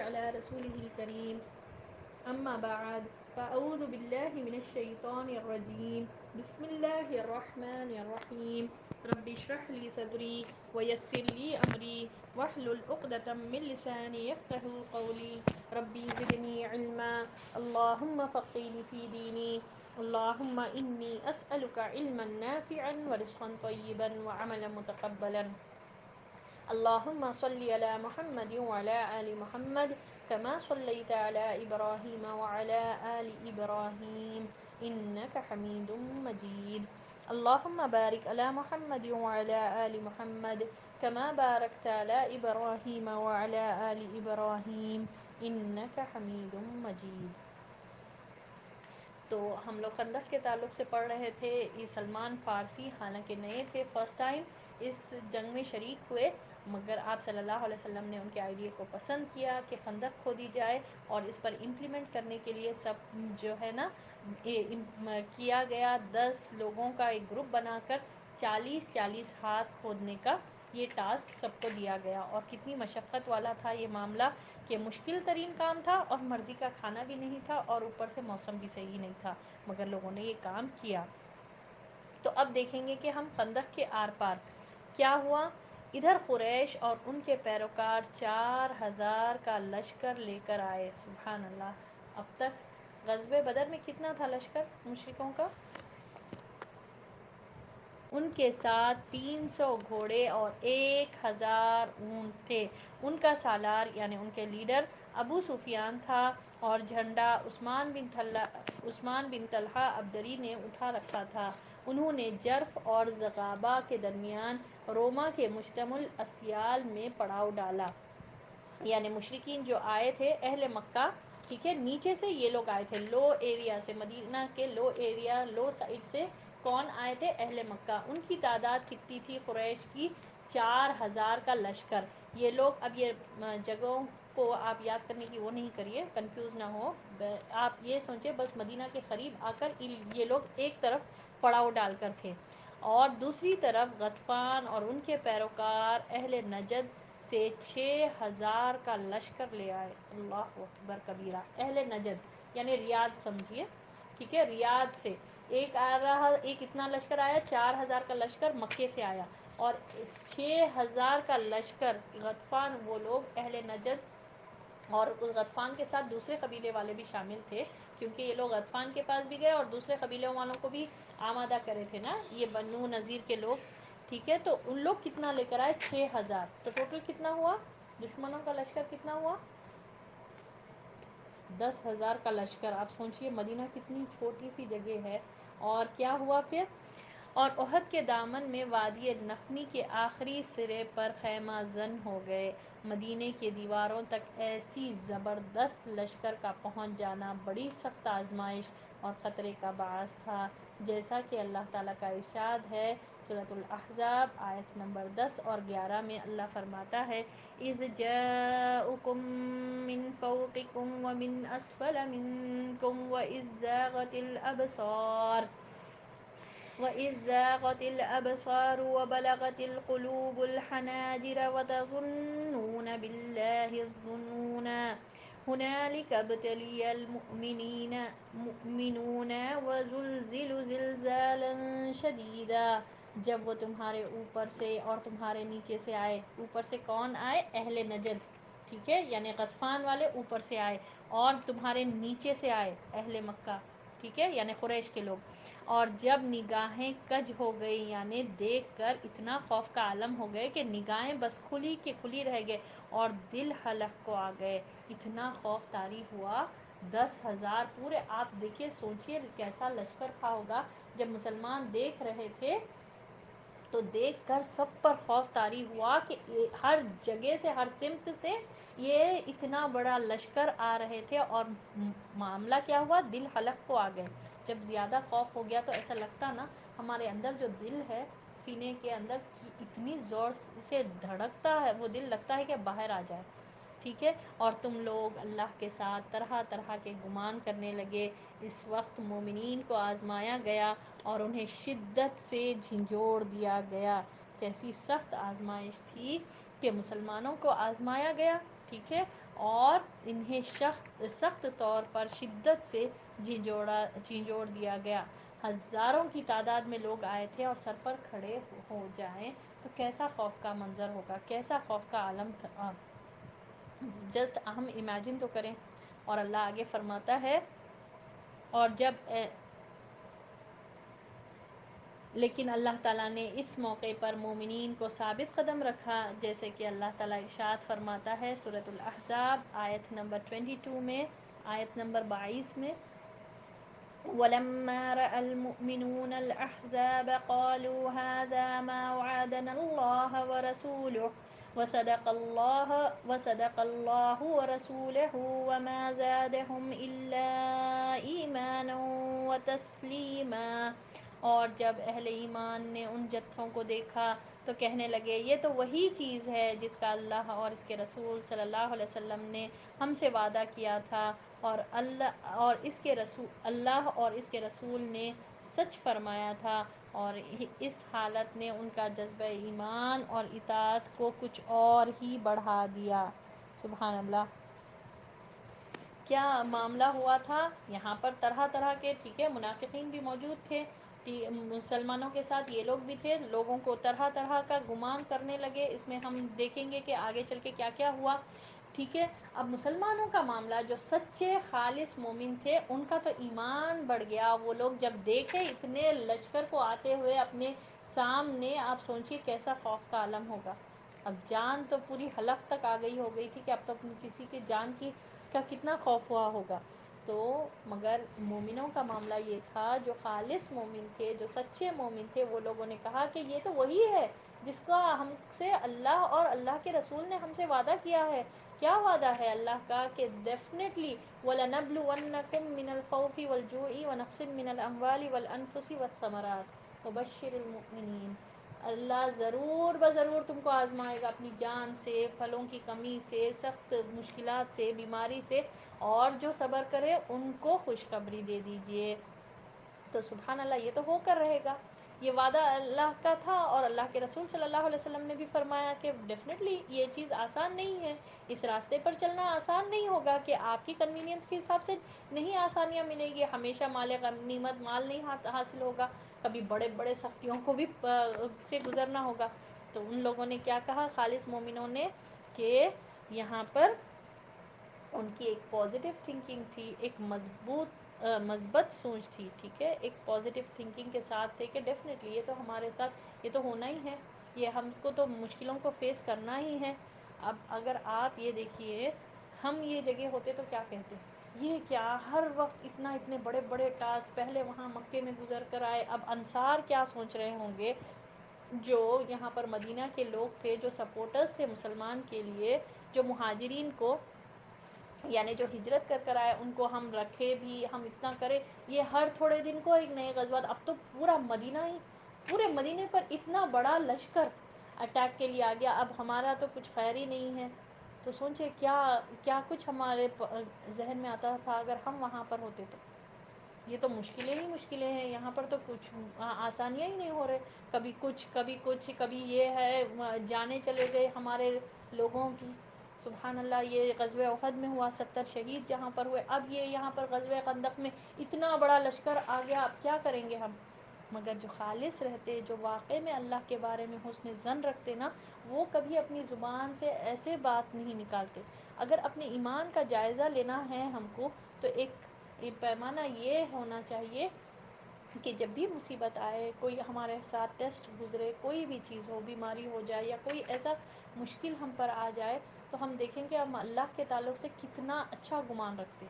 على رسوله الكريم أما بعد فأعوذ بالله من الشيطان الرجيم بسم الله الرحمن الرحيم رب اشرح لي صدري ويسر لي أمري واحلل عقدة من لساني يفقهوا قولي ربي زدني علما اللهم فقهني في ديني اللهم إني أسألك علما نافعا ورزقا طيبا وعملا متقبلا اللهم صل على محمد وعلى آل محمد كما صليت على إبراهيم وعلى آل إبراهيم إنك حميد مجيد اللهم بارك على محمد وعلى آل محمد كما باركت على إبراهيم وعلى آل إبراهيم إنك حميد مجيد. تو ہم لوگ خندق کے تعلق سے پڑھ رہے تھے. یہ سلمان فارسی حالانکہ نئے تھے، فرسٹ ٹائم اس جنگ میں شریک ہوئے، مگر آپ صلی اللہ علیہ وسلم نے ان کے آئیڈیا کو پسند کیا کہ خندق کھودی جائے اور اس پر امپلیمنٹ کرنے کے لیے سب جو ہے نا کیا گیا. 10 لوگوں کا ایک گروپ بنا کر 40 ہاتھ کھودنے کا یہ ٹاسک سب کو دیا گیا. اور کتنی مشقت والا تھا یہ معاملہ کہ مشکل ترین کام تھا اور مرضی کا کھانا بھی نہیں تھا اور اوپر سے موسم بھی صحیح نہیں تھا، مگر لوگوں نے یہ کام کیا. تو اب دیکھیں گے کہ ہم خندق کے آر پار کیا ہوا. ادھر قریش اور ان کے پیروکار 4000 کا لشکر لے کر آئے. سبحان اللہ. اب تک غزوہ بدر میں کتنا تھا لشکر مشرکوں کا؟ ان کے ساتھ 300 گھوڑے اور 1000 اونٹ تھے. ان کا سالار یعنی ان کے لیڈر ابو سفیان تھا اور جھنڈا عثمان بن طلحہ عبدری نے اٹھا رکھا تھا. انہوں نے جرف اور زغابہ کے درمیان روما کے مشتمل اسیال میں پڑاؤ ڈالا. یعنی مشرکین جو آئے تھے اہل مکہ، ٹھیک ہے، نیچے سے یہ لوگ آئے تھے، لو ایریا سے، مدینہ کے لو سائڈ سے. کون آئے تھے؟ اہل مکہ. ان کی تعداد کتنی تھی قریش کی؟ 4000 کا لشکر. یہ لوگ اب یہ جگہوں کو آپ یاد کرنے کی وہ نہیں کریے، کنفیوز نہ ہو. آپ یہ سوچیں بس مدینہ کے قریب آ کر یہ لوگ ایک طرف پڑاؤ ڈال کر تھے اور دوسری طرف غطفان اور ان کے پیروکار اہل نجد سے 6000 کا لشکر لے آئے. اللہ اکبر کبیرہ. اہل نجد یعنی ریاض سمجھیے، ٹھیک ہے، ریاض سے ایک اتنا لشکر آیا. 4000 کا لشکر مکے سے آیا اور 6000 کا لشکر غطفان، وہ لوگ اہل نجد، اور اس غطفان کے ساتھ دوسرے قبیلے والے بھی شامل تھے کیونکہ یہ لوگ غطفان کے پاس بھی گئے اور دوسرے قبیلوں والوں کو بھی آمادہ کرے تھے نا، یہ بنو نذیر کے لوگ، ٹھیک ہے. تو ان لوگ کتنا لے کر آئے؟ 6000. تو ٹوٹل کتنا ہوا دشمنوں کا لشکر؟ کتنا ہوا؟ 10,000 کا لشکر. آپ سوچئے مدینہ کتنی چھوٹی سی جگہ ہے. اور کیا ہوا پھر؟ اور احد کے دامن میں وادی نخمی کے آخری سرے پر خیمہ زن ہو گئے. مدینے کی دیواروں تک ایسی زبردست لشکر کا پہنچ جانا بڑی سخت آزمائش اور خطرے کا باعث تھا، جیسا کہ اللہ تعالیٰ کا ارشاد ہے سورۃ الاحزاب آیت نمبر 10 اور 11 میں. اللہ فرماتا ہے اذ جاءکم من فوقکم ومن اسفل منکم وَإِذْ زَاغَتِ الْأَبْصَارُ وَبَلَغَتِ الْقُلُوبُ الْحَنَاجِرَ وَتَظُنُّونَ بِاللَّهِ الظُّنُونَ هُنَالِكَ ابْتُلِيَ الْمُؤْمِنُونَ وَزُلْزِلُوا زِلْزَالًا شَدِيدًا. جب وہ تمہارے اوپر سے اور تمہارے نیچے سے آئے. اوپر سے کون آئے؟ اہل نجد، ٹھیک ہے، یعنی غطفان والے اوپر سے آئے اور تمہارے نیچے سے آئے اہل مکہ، ٹھیک ہے، یعنی قریش کے لوگ. اور جب نگاہیں کج ہو گئی یعنی دیکھ کر اتنا خوف کا عالم ہو گئے کہ نگاہیں بس کھلی کی کھلی رہ گئے اور دل حلق کو آ گئے. اتنا خوف طاری ہوا. 10,000 پورے. آپ دیکھیے، سوچئے کیسا لشکر تھا ہوگا. جب مسلمان دیکھ رہے تھے تو دیکھ کر سب پر خوف طاری ہوا کہ ہر جگہ سے، ہر سمت سے یہ اتنا بڑا لشکر آ رہے تھے. اور معاملہ کیا ہوا؟ دل حلق کو آ گئے. جب زیادہ خوف ہو گیا تو ایسا لگتا نا ہمارے اندر جو دل ہے سینے کے اندر اتنی زور سے دھڑکتا ہے، وہ دل لگتا ہے کہ باہر آ جائے، ٹھیک ہے. اور تم لوگ اللہ کے ساتھ طرح طرح کے گمان کرنے لگے. اس وقت مومنین کو آزمایا گیا اور انہیں شدت سے جھنجھوڑ دیا گیا. کیسی سخت آزمائش تھی کہ مسلمانوں کو آزمایا گیا، ٹھیک ہے، اور انہیں سخت طور پر شدت سے جھنجھوڑ دیا گیا. ہزاروں کی تعداد میں لوگ آئے تھے اور سر پر کھڑے ہو جائیں تو کیسا خوف کا منظر ہوگا, کیسا خوف کا عالم تھا, جسٹ ہم امیجن تو کریں. اور اللہ آگے فرماتا ہے, اور جب لیکن اللہ تعالیٰ نے اس موقع پر مومنین کو ثابت قدم رکھا, جیسے کہ اللہ تعالیٰ ارشاد فرماتا ہے سورۃ الاحزاب آیت نمبر 22 میں, آیت نمبر 22 میں, وَلَمَّا رَأَى الْمُؤْمِنُونَ الْأَحْزَابَ قَالُوا هَذَا مَا وَعَدَنَا اللَّهُ وَرَسُولُهُ وَصَدَقَ اللَّهُ وَرَسُولُهُ وَمَا زَادَهُمْ إِلَّا إِيمَانًا وَتَسْلِيمًا. اور جب اہل ایمان نے ان جتھوں کو دیکھا تو کہنے لگے یہ تو وہی چیز ہے جس کا اللہ اور اس کے رسول صلی اللہ علیہ وسلم نے ہم سے وعدہ کیا تھا, اور اللہ اور اس کے رسول نے سچ فرمایا تھا, اور اس حالت نے ان کا جذبہ ایمان اور اطاعت کو کچھ اور ہی بڑھا دیا. سبحان اللہ. کیا معاملہ ہوا تھا یہاں پر, طرح طرح کے, ٹھیک ہے, منافقین بھی موجود تھے, مسلمانوں کے ساتھ یہ لوگ بھی تھے, لوگوں کو طرح طرح کا گمان کرنے لگے. اس میں ہم دیکھیں گے کہ آگے چل کے کیا کیا ہوا, ٹھیک ہے. اب مسلمانوں کا معاملہ, جو سچے خالص مومن تھے ان کا تو ایمان بڑھ گیا. وہ لوگ جب دیکھے اتنے لشکر کو آتے ہوئے اپنے سامنے, آپ سوچئے کیسا خوف کا عالم ہوگا. اب جان تو پوری حلق تک آ گئی ہو گئی تھی کہ اب تو کسی کی جان کی کا کتنا خوف ہوا ہوگا. تو مگر مومنوں کا معاملہ یہ تھا, جو خالص مومن تھے, جو سچے مومن تھے, وہ لوگوں نے کہا کہ یہ تو وہی ہے جس کا ہم سے اللہ اور اللہ کے رسول نے ہم سے وعدہ کیا ہے. کیا وعدہ ہے اللہ کا, کہ ڈیفینیٹلی وَلَنَبْلُوَنَّكُم مِّنَ الْخَوْفِ وَالْجُوعِ وَنَقْصٍ مِّنَ الْأَمْوَالِ وَالْأَنفُسِ وَالثَّمَرَاتِ وَبَشِّرِ الْمُؤْمِنِينَ. اللہ ضرور بضرور تم کو آزمائے گا اپنی جان سے, پھلوں کی کمی سے, سخت مشکلات سے, بیماری سے, اور جو صبر کرے ان کو خوشخبری دے دیجئے. تو سبحان اللہ, یہ تو ہو کر رہے گا. یہ وعدہ اللہ کا تھا, اور اللہ کے رسول صلی اللہ علیہ وسلم نے بھی فرمایا کہ ڈیفینیٹلی یہ چیز آسان نہیں ہے, اس راستے پر چلنا آسان نہیں ہوگا, کہ آپ کی کنوینئنس کے حساب سے نہیں آسانیاں ملیں گی. ہمیشہ مال غنیمت مال نہیں حاصل ہوگا, کبھی بڑے بڑے سختیوں کو بھی سے گزرنا ہوگا. تو ان لوگوں نے کیا کہا, خالص مومنوں نے, کہ یہاں پر ان کی ایک پازیٹیو تھنکنگ تھی, ایک مثبت سوچ تھی, ٹھیک ہے, ایک پازیٹیو تھنکنگ کے ساتھ تھے کہ ڈیفینیٹلی یہ تو ہمارے ساتھ یہ تو ہونا ہی ہے, یہ ہم کو تو مشکلوں کو فیس کرنا ہی ہے. اب اگر آپ یہ دیکھیے, ہم یہ جگہ ہوتے تو کیا کہتے, یہ کیا ہر وقت اتنے بڑے بڑے ٹاسک, پہلے وہاں مکے میں گزر کر آئے, اب انصار کیا سوچ رہے ہوں گے, جو یہاں پر مدینہ کے لوگ تھے, جو سپورٹرز تھے مسلمان کے لیے, جو مہاجرین کو, یعنی جو ہجرت کر کر آئے, ان کو ہم رکھے بھی, ہم اتنا کرے, یہ ہر تھوڑے دن کو ایک نئے غزوات. اب تو پورے مدینے پر اتنا بڑا لشکر اٹیک کے لیے آ گیا, اب ہمارا تو کچھ خیر ہی نہیں ہے. تو سوچے کیا کچھ ہمارے ذہن میں آتا تھا اگر ہم وہاں پر ہوتے تو. یہ تو مشکلیں ہی مشکلیں ہیں, یہاں پر تو کچھ آسانیاں ہی نہیں ہو رہے, کبھی کچھ, کبھی یہ ہے, جانے چلے گئے ہمارے لوگوں کی. سبحان اللہ. یہ غزوہ احد میں ہوا, 70 شہید جہاں پر ہوئے, اب یہ یہاں پر غزوہ خندق میں اتنا بڑا لشکر آ گیا, اب کیا کریں گے ہم. مگر جو خالص رہتے, جو واقعے میں اللہ کے بارے میں حسن ظن رکھتے نا, وہ کبھی اپنی زبان سے ایسے بات نہیں نکالتے. اگر اپنے ایمان کا جائزہ لینا ہے ہم کو, تو ایک پیمانہ یہ ہونا چاہیے کہ جب بھی مصیبت آئے, کوئی ہمارے ساتھ ٹیسٹ گزرے, کوئی بھی چیز ہو, بیماری ہو جائے یا کوئی ایسا مشکل ہم پر آ جائے, تو ہم دیکھیں کہ ہم اللہ کے تعلق سے کتنا اچھا گمان رکھتے,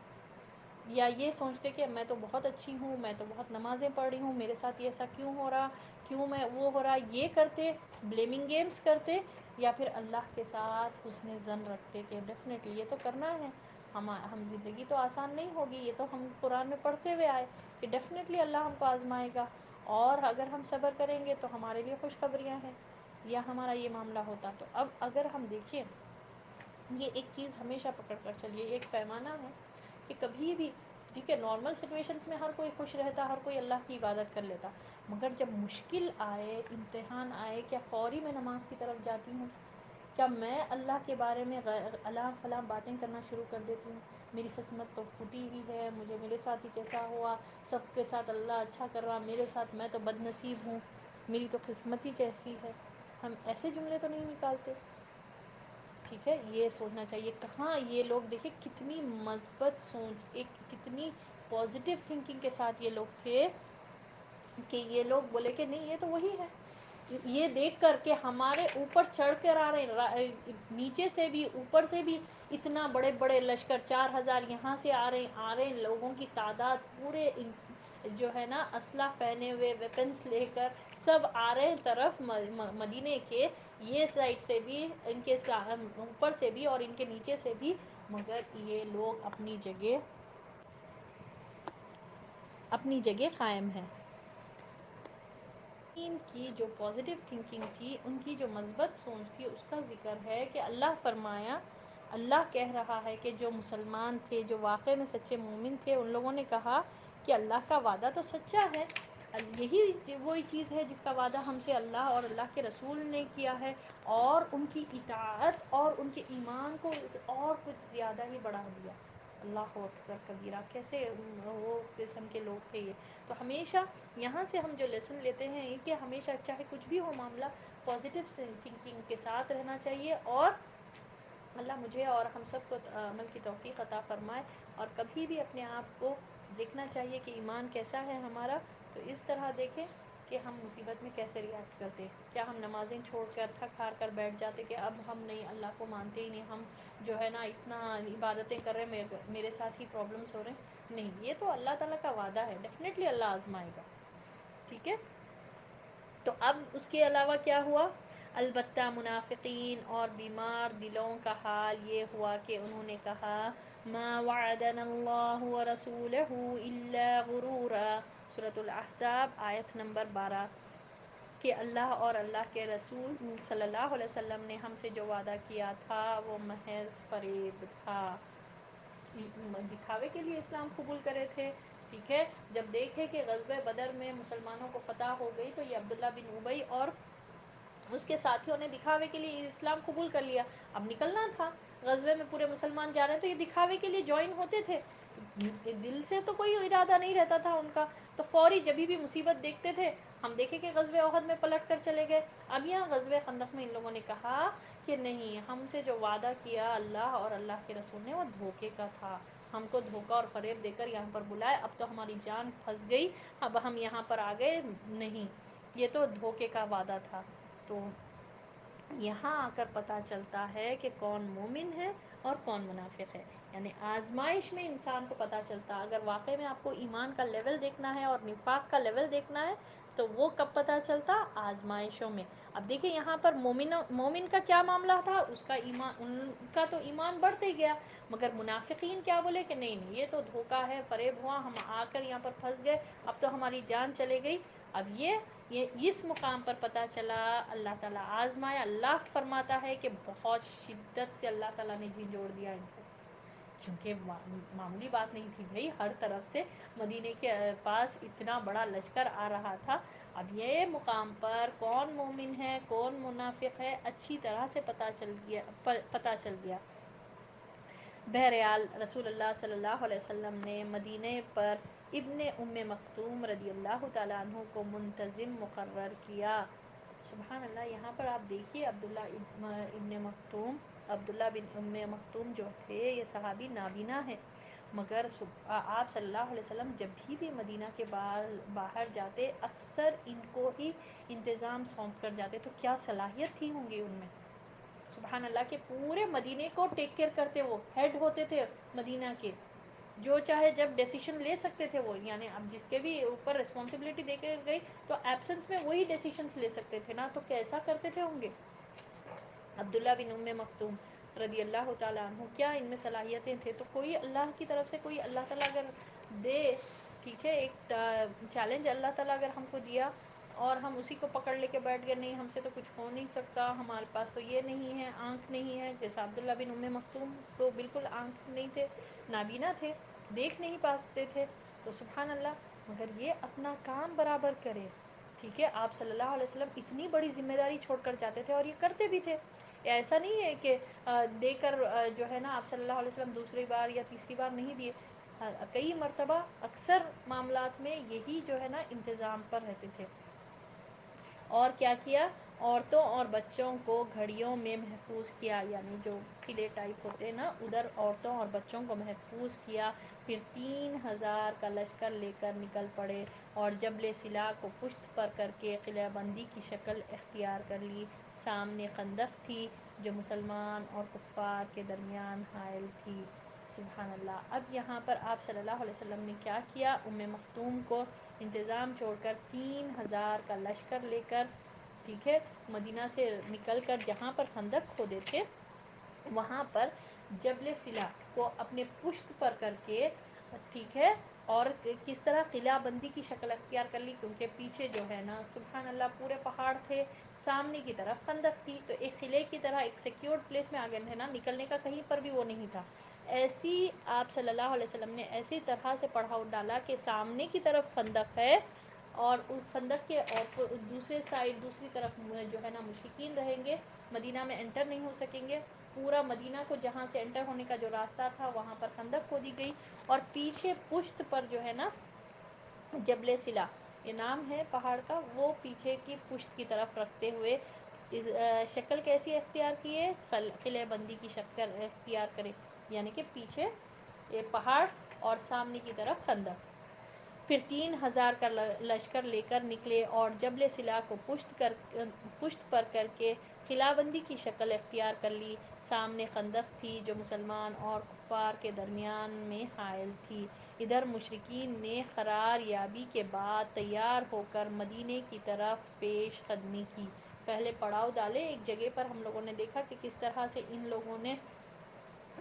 یا یہ سوچتے کہ میں تو بہت اچھی ہوں, میں تو بہت نمازیں پڑھ رہی ہوں, میرے ساتھ یہ ایسا کیوں ہو رہا, کیوں میں وہ ہو رہا, یہ کرتے, بلیمنگ گیمز کرتے, یا پھر اللہ کے ساتھ حسن ظن رکھتے کہ ڈیفینیٹلی یہ تو کرنا ہے, ہم زندگی تو آسان نہیں ہوگی, یہ تو ہم قرآن میں پڑھتے ہوئے آئے کہ ڈیفینیٹلی اللہ ہم کو آزمائے گا, اور اگر ہم صبر کریں گے تو ہمارے لیے خوشخبریاں ہیں, یا ہمارا یہ معاملہ ہوتا. تو اب اگر ہم دیکھیں, یہ ایک چیز ہمیشہ پکڑ کر چلیے, ایک پیمانہ ہے کہ کبھی بھی, ٹھیک ہے, نارمل سچویشنز میں ہر کوئی خوش رہتا, ہر کوئی اللہ کی عبادت کر لیتا, مگر جب مشکل آئے, امتحان آئے, کیا فوری میں نماز کی طرف جاتی ہوں, کیا میں اللہ کے بارے میں الاں فلاں باتیں کرنا شروع کر دیتی ہوں؟ میری قسمت تو پھوٹی ہوئی ہے، مجھے میرے ساتھ ہی کیسا ہوا، سب کے ساتھ اللہ اچھا کر رہا، میرے ساتھ میں تو بد نصیب ہوں، میری تو قسمت ہی کیسی ہے. ہم ایسے جملے تو نہیں نکالتے. ٹھیک ہے، یہ سوچنا چاہیے. کہاں یہ لوگ دیکھیں کتنی مثبت سوچ، ایک کتنی پازیٹیو تھنکنگ کے ساتھ یہ لوگ تھے کہ یہ لوگ بولے کہ نہیں یہ تو وہی ہے. یہ دیکھ کر کے ہمارے اوپر چڑھ کر آ رہے ہیں، نیچے سے بھی اوپر سے بھی اتنا بڑے بڑے لشکر، 4,000 یہاں سے آ رہے ہیں، لوگوں کی تعداد پورے جو ہے نا اسلحہ پہنے ہوئے، ویپنس لے کر سب آ رہے ہیں طرف مدینے کے، یہ سائڈ سے بھی، ان کے اوپر سے بھی اور ان کے نیچے سے بھی. مگر یہ لوگ اپنی جگہ قائم ہیں. ان کی جو پازیٹیو تھنکنگ تھی، ان کی جو مثبت سوچ تھی، اس کا ذکر ہے کہ اللہ فرمایا، اللہ کہہ رہا ہے کہ جو مسلمان تھے، جو واقع میں سچے مومن تھے، ان لوگوں نے کہا کہ اللہ کا وعدہ تو سچا ہے. یہی وہی چیز ہے جس کا وعدہ ہم سے اللہ اور اللہ کے رسول نے کیا ہے، اور ان کی اطاعت اور ان کے ایمان کو اور کچھ زیادہ ہی بڑھا دیا. اللہ اکبر کبیرہ، کیسے وہ قسم کے لوگ تھے یہ. تو ہمیشہ یہاں سے ہم جو لیسن لیتے ہیں کہ ہمیشہ چاہے کچھ بھی ہو معاملہ، پازیٹیو تھنکنگ کے ساتھ رہنا چاہیے، اور اللہ مجھے اور ہم سب کو عمل کی توفیق عطا فرمائے. اور کبھی بھی اپنے آپ کو دیکھنا چاہیے کہ ایمان کیسا ہے ہمارا. تو اس طرح دیکھیں کہ ہم مصیبت میں کیسے ریئیکٹ کرتے. کیا ہم نمازیں چھوڑ کر تھک ہار کر بیٹھ جاتے کہ اب ہم نہیں، اللہ کو مانتے ہی نہیں، ہم جو ہے نا اتنا عبادتیں کر رہے ہیں، میرے ساتھ ہی پرابلمس ہو رہے ہیں. نہیں، یہ تو اللہ تعالیٰ کا وعدہ ہے، ڈیفینیٹلی اللہ آزمائے گا. ٹھیک ہے. تو اب اس کے علاوہ کیا ہوا؟ البتہ منافقین اور بیمار دلوں کا حال یہ ہوا کہ انہوں نے کہا ما وعدنا اللہ ورسولہ الا غرورا. سورۃ الاحزاب آیت نمبر 12. کہ اللہ اور اللہ کے رسول صلی اللہ علیہ وسلم نے ہم سے جو وعدہ کیا تھا وہ محض فریب تھا. دکھاوے کے لیے اسلام قبول کرے تھے. ٹھیک ہے. جب دیکھے کہ غزوہ بدر میں مسلمانوں کو فتح ہو گئی تو یہ عبداللہ بن ابی اور اس کے ساتھیوں نے دکھاوے کے لیے اسلام قبول کر لیا. اب نکلنا تھا غزوے میں، پورے مسلمان جا رہے ہیں، تو یہ دکھاوے کے لیے جوائن ہوتے تھے، دل سے تو کوئی ارادہ نہیں رہتا تھا ان کا. تو فوری جبھی بھی مصیبت دیکھتے تھے، ہم دیکھیں کہ غزوہ احد میں پلٹ کر چلے گئے. اب یہاں غزوہ خندق میں ان لوگوں نے کہا کہ نہیں، ہم سے جو وعدہ کیا اللہ اور اللہ کے رسول نے وہ دھوکے کا تھا. ہم کو دھوکہ اور فریب دے کر یہاں پر بلائے، اب تو ہماری جان پھنس گئی، اب ہم یہاں پر آ گئے. نہیں، یہ تو دھوکے کا وعدہ تھا. تو یہاں آ کر پتہ چلتا ہے کہ کون مومن ہے اور کون منافق ہے. یعنی آزمائش میں انسان کو پتہ چلتا. اگر واقعی میں آپ کو ایمان کا لیول دیکھنا ہے اور نفاق کا لیول دیکھنا ہے تو وہ کب پتہ چلتا؟ آزمائشوں میں. اب دیکھیں یہاں پر مومن کا کیا معاملہ تھا، اس کا ایمان، ان کا تو ایمان بڑھتے گیا. مگر منافقین کیا بولے کہ نہیں نہیں، یہ تو دھوکہ ہے، فریب ہوا، ہم آ کر یہاں پر پھنس گئے، اب تو ہماری جان چلے گئی. اب یہ اس مقام پر پتہ چلا اللہ تعالیٰ آزمایا. اللہ فرماتا ہے کہ بہت شدت سے اللہ تعالیٰ نے جھنجھوڑ دیا ان کو، کیونکہ معمولی بات نہیں تھی بھائی، ہر طرف سے مدینے کے پاس اتنا بڑا لشکر آ رہا تھا. اب یہ مقام پر کون مومن ہے کون منافق ہے اچھی طرح سے پتہ چل گیا. بہرحال رسول اللہ صلی اللہ علیہ وسلم نے مدینے پر ابن ام مکتوم رضی اللہ تعالیٰ عنہ کو منتظم مقرر کیا. سبحان اللہ. یہاں پر آپ دیکھیے عبداللہ بن ام مکتوم جو تھے یہ صحابی نابینا ہے، مگر آپ صلی اللہ علیہ وسلم جب بھی مدینہ کے باہر جاتے اکثر ان کو ہی انتظام سونپ کر جاتے. تو کیا صلاحیت تھی ہوں گی ان میں. سبحان اللہ. کہ پورے مدینے کو ٹیک کیئر کرتے، وہ ہیڈ ہوتے تھے مدینہ کے، جو چاہے جب ڈیسیشن لے سکتے تھے وہ. یعنی اب جس کے بھی اوپر رسپانسبلٹی دے کے گئی تو ایبسنس میں وہی ڈیسیشنز لے سکتے تھے نا. تو کیسا کرتے تھے ہوں گے عبداللہ بن ام مکتوم رضی اللہ تعالیٰ عنہ. کیا ان میں صلاحیتیں تھے؟ تو کوئی اللہ کی طرف سے کوئی اللہ تعالیٰ اگر دے، ٹھیک ہے، ایک چیلنج اللہ تعالیٰ اگر ہم کو دیا اور ہم اسی کو پکڑ لے کے بیٹھ گئے، نہیں ہم سے تو کچھ ہو نہیں سکتا، ہمارے پاس تو یہ نہیں ہے، آنکھ نہیں ہے. جیسا عبداللہ بن ام مکتوم تو بالکل آنکھ نہیں تھے، نابینا تھے، دیکھ نہیں پاتے تھے. تو سبحان اللہ. مگر یہ اپنا کام برابر کرے. ٹھیک ہے. آپ صلی اللہ علیہ وسلم اتنی بڑی ذمہ داری چھوڑ کر جاتے تھے اور یہ کرتے بھی تھے. ایسا نہیں ہے کہ دے کر جو ہے نا آپ صلی اللہ علیہ وسلم دوسری بار یا تیسری بار نہیں دیے، کئی مرتبہ اکثر معاملات میں یہی جو ہے نا انتظام پر رہتے تھے۔ اور کیا کیا، عورتوں اور بچوں کو گھڑیوں میں محفوظ کیا، یعنی جو قلعے ٹائپ ہوتے ہیں نا ادھر عورتوں اور بچوں کو محفوظ کیا۔ پھر 3000 کا لشکر لے کر نکل پڑے اور جبل سلا کو پشت پر کر کے قلعہ بندی کی شکل اختیار کر لی۔ سامنے خندق تھی جو مسلمان اور کفار کے درمیان حائل تھی۔ سبحان اللہ۔ اب یہاں پر آپ صلی اللہ علیہ وسلم نے کیا کیا، ام مختوم کو انتظام چھوڑ کر 3000 کا لشکر لے کر، ٹھیک ہے، مدینہ سے نکل کر جہاں پر خندق کھودے تھے وہاں پر جبل سلا کو اپنے پشت پر کر کے، ٹھیک ہے، اور کس طرح قلعہ بندی کی شکل اختیار کر لی، کیونکہ پیچھے جو ہے نا سبحان اللہ پورے پہاڑ تھے، سامنے کی طرف خندق تھی، تو ایک قلعے کی طرح ایک سیکیورڈ پلیس میں آگے ہے نا، نکلنے کا کہیں پر بھی وہ نہیں تھا۔ ایسی آپ صلی اللہ علیہ وسلم نے ایسی طرح سے پڑھاؤ ڈالا کہ سامنے کی طرف خندق ہے اور اس خندق کے اور دوسرے سائڈ دوسری طرف جو ہے نا مشرکین رہیں گے، مدینہ میں انٹر نہیں ہو سکیں گے۔ پورا مدینہ کو جہاں سے انٹر ہونے کا جو راستہ تھا وہاں پر خندق کھودی گئی، اور پیچھے پشت پر جو ہے نا جبل سلا یہ نام ہے پہاڑ کا، وہ پیچھے کی پشت کی طرف رکھتے ہوئے شکل کیسی اختیار کیے، قلعہ بندی کی شکل اختیار کرے، یعنی کہ پیچھے یہ پہاڑ اور سامنے کی طرف خندق۔ پھر 3000 کا لشکر لے کر نکلے اور جبل سلا کو پشت پر کر کے قلعہ بندی کی شکل اختیار کر لی۔ سامنے خندق تھی جو مسلمان اور کفار کے درمیان میں حائل تھی۔ ادھر مشرکین نے قرار یابی کے بعد تیار ہو کر مدینے کی طرف پیش قدمی کی۔ پہلے پڑاؤ ڈالے ایک جگہ پر، ہم لوگوں نے دیکھا کہ کس طرح سے ان لوگوں نے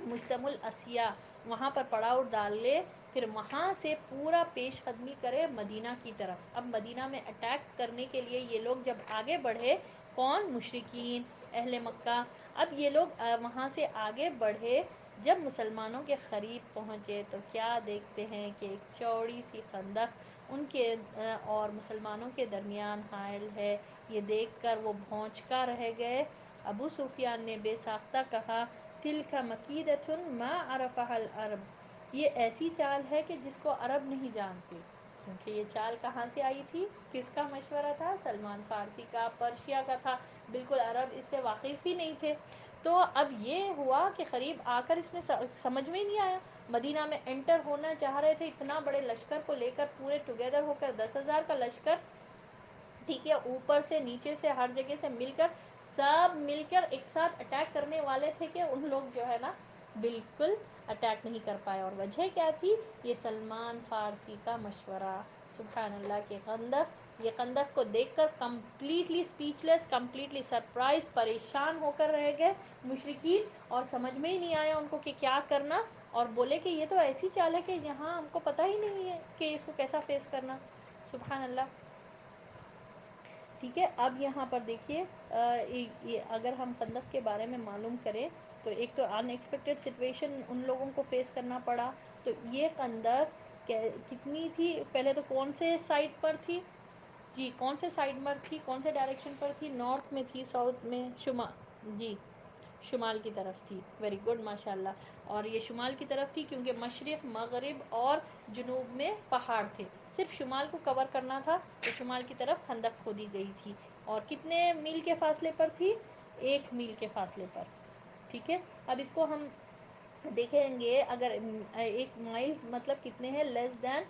مجتمع الاسیاء وہاں پر پڑاؤ ڈال لے، پھر وہاں سے پورا پیش قدمی کرے مدینہ کی طرف۔ اب مدینہ میں اٹیک کرنے کے لیے یہ لوگ جب آگے بڑھے، کون؟ مشرکین اہل مکہ۔ اب یہ لوگ وہاں سے آگے بڑھے، جب مسلمانوں کے قریب پہنچے تو کیا دیکھتے ہیں کہ ایک چوڑی سی خندق ان کے اور مسلمانوں کے درمیان حائل ہے۔ یہ دیکھ کر وہ بھونچکا رہ گئے۔ ابو سفیان نے بے ساختہ کہا، تلک مکیدۃ ما عرفها العرب، یہ ایسی چال ہے کہ جس کو عرب نہیں جانتے۔ کیونکہ یہ چال کہاں سے آئی تھی، کس کا مشورہ تھا؟ سلمان فارسی کا، پرشیا کا تھا، بالکل عرب اس سے واقف ہی نہیں تھے۔ تو اب یہ ہوا کہ قریب آ کر اس میں سمجھ میں ہی نہیں آیا، مدینہ میں انٹر ہونا چاہ رہے تھے اتنا بڑے لشکر کو لے کر، پورے ٹوگیدر ہو کر 10,000 کا لشکر، ٹھیک ہے، اوپر سے نیچے سے ہر جگہ سے مل کر، سب مل کر ایک ساتھ اٹیک کرنے والے تھے کہ ان لوگ جو ہے نا بالکل اٹیک نہیں کر پائے۔ اور وجہ کیا تھی؟ یہ سلمان فارسی کا مشورہ۔ سبحان اللہ کے خندق، یہ خندق کو دیکھ کر کمپلیٹلی اسپیچ لیس، کمپلیٹلی سرپرائز، پریشان ہو کر رہ گئے مشرکین، اور سمجھ میں ہی نہیں آیا ان کو کہ کیا کرنا، اور بولے کہ یہ تو ایسی چال ہے کہ یہاں ہم کو پتہ ہی نہیں ہے کہ اس کو کیسا فیس کرنا۔ سبحان اللہ، ٹھیک ہے۔ اب یہاں پر دیکھیے، اگر ہم خندق کے بارے میں معلوم کریں تو ایک تو ان ایکسپیکٹڈ سچویشن ان لوگوں کو فیس کرنا پڑا۔ تو یہ خندق کتنی تھی؟ پہلے تو کون سے سائڈ پر تھی؟ جی کون سے سائڈ پر تھی، کون سے ڈائریکشن پر تھی؟ نارتھ میں تھی، ساؤتھ میں، شمال؟ جی شمال کی طرف تھی، ویری گڈ ماشاء اللہ۔ اور یہ شمال کی طرف تھی کیونکہ مشرق، مغرب اور جنوب میں پہاڑ تھے، صرف شمال کو کور کرنا تھا، تو شمال کی طرف خندق کھودی گئی تھی۔ اور کتنے میل کے فاصلے پر تھی؟ 1 میل کے فاصلے پر، ٹھیک ہے۔ اب اس کو ہم دیکھیں گے، اگر 1 مائل مطلب کتنے ہیں؟ لیس دین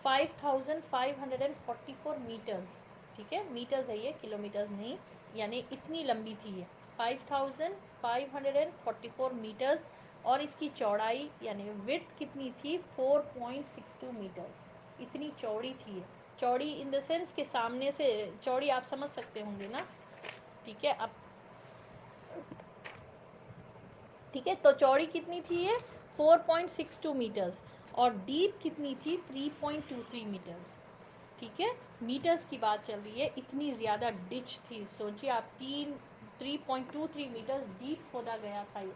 5544 میٹرز، ٹھیک ہے، میٹرز ہے یہ، کلو میٹرز نہیں، یعنی اتنی لمبی تھی یہ 5544 میٹرز، اور اس کی چوڑائی یعنی وڈتھ کتنی تھی؟ 4.62 میٹرز، اتنی چوڑی تھی یہ۔ چوڑی ان دا سینس کہ سامنے سے چوڑی آپ سمجھ سکتے ہوں گے نا، ٹھیک ہے۔ اب ٹھیک ہے، تو چوڑی کتنی تھی یہ؟ 4.62 میٹرز، اور ڈیپ کتنی تھی؟ 3.23 میٹرز، ٹھیک ہے، میٹرز کی بات چل رہی ہے، اتنی زیادہ ڈچ تھی۔ سوچیے آپ، 3.23 میٹرز ڈیپ کھودا گیا تھا یہ،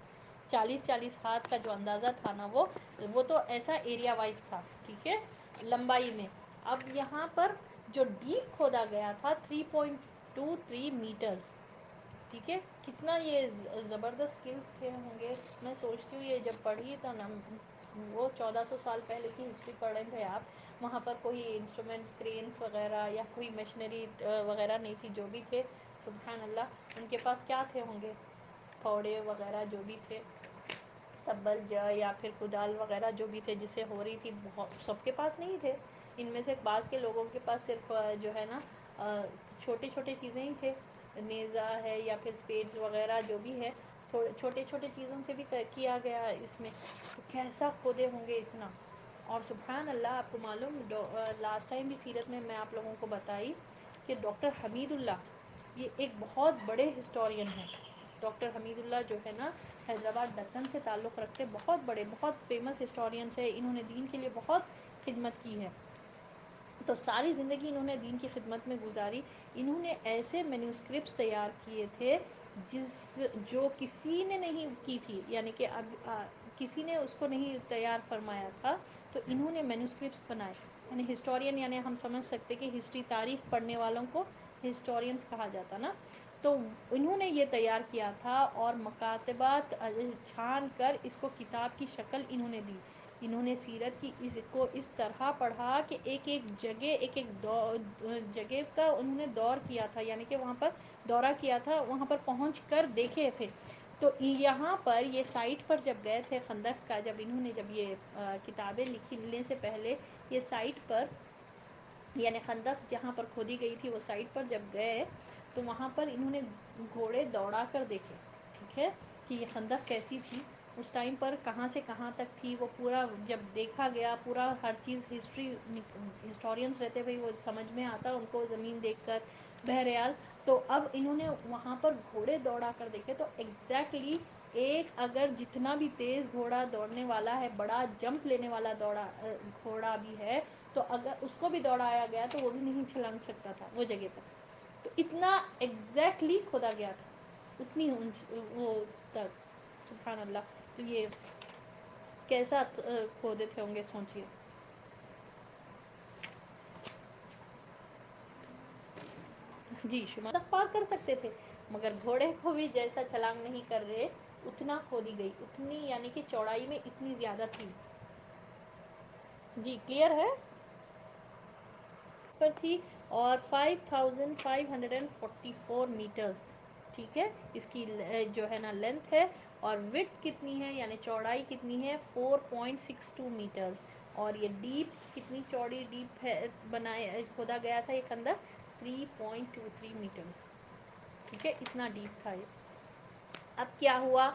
40 ہاتھ کا جو اندازہ تھا نا وہ تو ایسا ایریا وائز تھا، ٹھیک ہے، لمبائی میں۔ اب یہاں پر جو ڈیپ کھودا گیا تھا 3.23 میٹرز، ٹھیک ہے، کتنا یہ زبردست اسکلس تھے ہوں گے. میں سوچتی ہوں یہ جب پڑھی تو نا، وہ 1400 سال پہلے کی ہسٹری پڑھ رہے تھے آپ، وہاں پر کوئی انسٹرومنٹس کرینس وغیرہ یا کوئی مشینری وغیرہ نہیں تھی. جو بھی تھے سبحان اللہ ان کے پاس کیا تھے ہوں گے، پھوڑے وغیرہ جو بھی تھے، سبل یا پھر کدال وغیرہ جو بھی تھے جس سے ہو رہی تھی، بہت سب کے پاس نہیں تھے. ان میں سے بعض کے لوگوں کے پاس صرف جو ہے نا چھوٹے چھوٹے چیزیں ہی تھے، نیزا ہے یا پھر اسپیڈز وغیرہ جو بھی ہے، چھوٹے چھوٹے چیزوں سے بھی کیا گیا اس میں. تو کیسا کھودے ہوں گے اتنا. اور سبحان اللہ آپ کو معلوم، لاسٹ ٹائم بھی سیرت میں آپ لوگوں کو بتائی کہ ڈاکٹر حمید اللہ یہ ایک بہت بڑے ہسٹورین ہیں. ڈاکٹر حمید اللہ جو ہے نا حیدرآباد دکن سے تعلق رکھتے، بہت بڑے بہت فیمس ہسٹورینس ہیں. انہوں نے دین کے لیے بہت خدمت کی ہے. تو ساری زندگی انہوں نے دین کی خدمت میں گزاری. انہوں نے ایسے مینوسکرپٹس تیار کیے تھے جو کسی نے نہیں کی تھی، یعنی کہ اب کسی نے اس کو نہیں تیار فرمایا تھا. تو انہوں نے مینوسکرپٹس بنائے. یعنی ہسٹورین، یعنی ہم سمجھ سکتے کہ ہسٹری، تاریخ پڑھنے والوں کو ہسٹورینس کہا جاتا نا. تو انہوں نے یہ تیار کیا تھا اور مکاتبات چھان کر اس کو کتاب کی شکل انہوں نے دی. انہوں نے سیرت کی کو اس طرح پڑھا کہ ایک ایک جگہ، ایک ایک جگہ کا انہوں نے دور کیا تھا، یعنی کہ وہاں پر دورہ کیا تھا، وہاں پر پہنچ کر دیکھے تھے. تو یہاں پر یہ سائٹ پر جب گئے تھے خندق کا، جب انہوں نے جب یہ کتابیں لکھنے سے پہلے یہ سائٹ پر، یعنی خندق جہاں پر کھودی گئی تھی وہ سائٹ پر جب گئے تو وہاں پر انہوں نے گھوڑے دوڑا کر دیکھے. ٹھیک ہے کہ یہ خندق کیسی تھی اس ٹائم پر، کہاں سے کہاں تک تھی. وہ پورا جب دیکھا گیا، پورا ہر چیز، ہسٹورینس رہتے بھائی وہ سمجھ میں آتا ان کو زمین دیکھ کر. بہرحال تو اب انہوں نے وہاں پر گھوڑے دوڑا کر دیکھے تو ایگزیکٹلی ایک اگر جتنا بھی تیز گھوڑا دوڑنے والا ہے، بڑا جمپ لینے والا گھوڑا بھی ہے، تو اگر اس کو بھی دوڑایا گیا تو وہ بھی نہیں چھلانگ سکتا تھا وہ جگہ پر. تو اتنا ایگزیکٹلی کھودا گیا تھا، اتنی وہ تک. سبحان اللہ. تو یہ کیسا کھودے تھے ہوں گے سوچئے. جی شمال تک پار کر سکتے تھے، مگر گھوڑے کو بھی جیسا چھلانگ نہیں کر رہے اتنا کھودی گئی، اتنی یعنی کہ چوڑائی میں اتنی زیادہ تھی. جی کلیئر ہے. پر تھی اور 5544 میٹرز. ٹھیک ہے، اس کی جو ہے نا لینتھ ہے. اور وڈتھ کتنی ہے، یعنی چوڑائی کتنی ہے، 4.62 میٹرز. اور یہ ڈیپ کتنی چوڑی ڈیپ ہے، کھودا گیا تھا یہ خندق، 3.23 میٹرز. ٹھیک ہے، اتنا ڈیپ تھا یہ. اب کیا ہوا،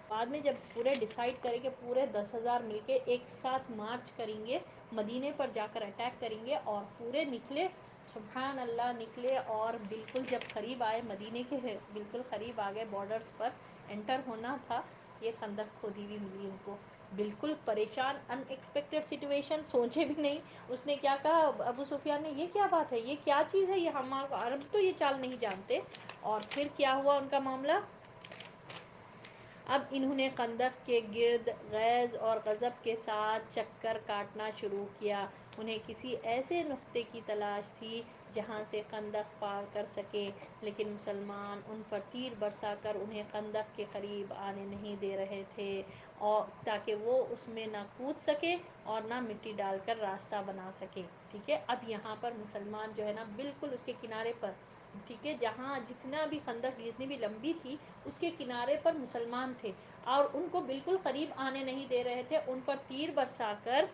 بعد میں جب پورے ڈیسائیڈ کریں کہ پورے 10,000 مل کے ایک ساتھ مارچ کریں گے، مدینے پر جا کر اٹیک کریں گے، اور پورے نکلے. سبحان اللہ نکلے اور بالکل جب قریب آئے مدینے کے، بالکل قریب آ گئے، بارڈرز پر انٹر ہونا تھا، یہ خندق کھودی ہوئی ملی ان کو. بالکل پریشان، ان ایکسپیکٹڈ سچویشن، سوچے بھی نہیں. اس نے کیا کہا ابو سفیان نے، یہ کیا بات ہے، یہ کیا چیز ہے، یہ ہم عرب تو یہ چال نہیں جانتے. اور پھر کیا ہوا ان کا معاملہ. اب انہوں نے خندق کے گرد غیظ اور غضب کے ساتھ چکر کاٹنا شروع کیا. انہیں کسی ایسے نقطے کی تلاش تھی جہاں سے خندق پار کر سکے، لیکن مسلمان ان پر تیر برسا کر انہیں خندق کے قریب آنے نہیں دے رہے تھے، اور تاکہ وہ اس میں نہ کود سکے اور نہ مٹی ڈال کر راستہ بنا سکے. ٹھیک ہے، اب یہاں پر مسلمان جو ہے نا بالکل اس کے کنارے پر، ٹھیک ہے، جہاں جتنا بھی خندق جتنی بھی لمبی تھی اس کے کنارے پر مسلمان تھے، اور ان کو بالکل قریب آنے نہیں دے رہے تھے. ان پر تیر برسا کر،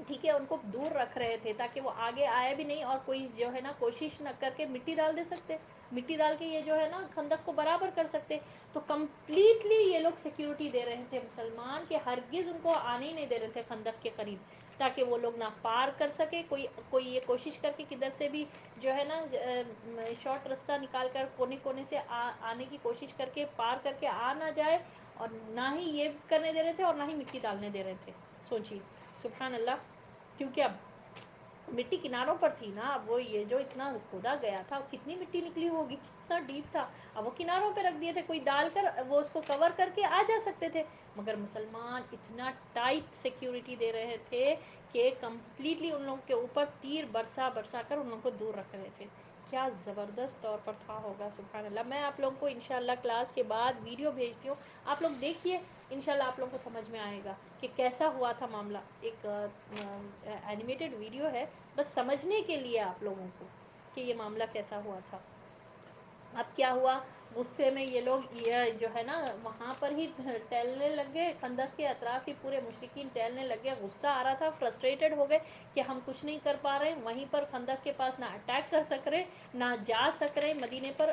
ٹھیک ہے، ان کو دور رکھ رہے تھے تاکہ وہ آگے آئے بھی نہیں، اور کوئی جو ہے نا کوشش نہ کر کے مٹی ڈال دے سکتے، مٹی ڈال کے یہ جو ہے نا خندق کو برابر کر سکتے. تو کمپلیٹلی یہ لوگ سیکیورٹی دے رہے تھے مسلمان، کہ ہرگز ان کو آنے ہی نہیں دے رہے تھے خندق کے قریب، تاکہ وہ لوگ نہ پار کر سکے. کوئی یہ کوشش کر کے کدھر سے بھی جو ہے نا شارٹ راستہ نکال کر کونے کونے سے آنے کی کوشش کر کے پار کر کے آ نہ جائے، اور نہ ہی یہ کرنے دے رہے تھے اور نہ ہی مٹی ڈالنے دے رہے تھے. سوچیے سبحان اللہ. کیونکہ اب مٹی کناروں پر تھی نا، اب وہ یہ جو اتنا کھودا گیا تھا کتنی مٹی نکلی ہوگی، کتنا ڈیپ تھا. اب وہ کناروں پہ رکھ دیے تھے، کوئی ڈال کر وہ اس کو کور کر کے آ جا سکتے تھے، مگر مسلمان اتنا ٹائٹ سیکیورٹی دے رہے تھے کہ کمپلیٹلی ان لوگوں کے اوپر تیر برسا برسا کر ان لوگوں کو دور رکھ رہے تھے. کیا زبردست طور پر تھا ہوگا سبحان اللہ. میں آپ لوگوں کو انشاءاللہ کلاس کے بعد ویڈیو بھیجتی ہوں, آپ لوگ دیکھیے, انشاءاللہ آپ لوگوں کو سمجھ میں آئے گا کہ کیسا ہوا تھا معاملہ. ایک اینیمیٹڈ ویڈیو ہے, بس سمجھنے کے لیے آپ لوگوں کو کہ یہ معاملہ کیسا ہوا تھا. اب کیا ہوا, غصے میں یہ لوگ یہ جو ہے نا وہاں پر ہی ٹہلنے لگ گئے, خندق کے اطراف ہی پورے مشرکین ٹہلنے لگ گئے. غصہ آ رہا تھا, فرسٹریٹڈ ہو گئے کہ ہم کچھ نہیں کر پا رہے. وہیں پر خندق کے پاس نہ اٹیک کر سک رہے, نہ جا سک رہے مدینے پر,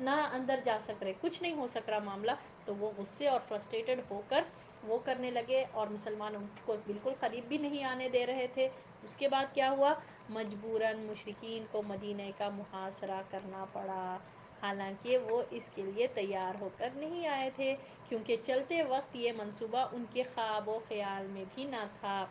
نہ اندر جا سک رہے, کچھ نہیں ہو سک رہا معاملہ. تو وہ غصے اور فرسٹریٹڈ ہو کر وہ کرنے لگے, اور مسلمان ان کو بالکل قریب بھی نہیں آنے دے رہے تھے. اس کے بعد کیا ہوا, مجبوراً مشرکین کو مدینے کا محاصرہ کرنا پڑا. حالانکہ وہ اس کے لیے تیار ہو کر نہیں آئے تھے, کیونکہ چلتے وقت یہ منصوبہ ان کے خواب و خیال میں بھی نہ تھا.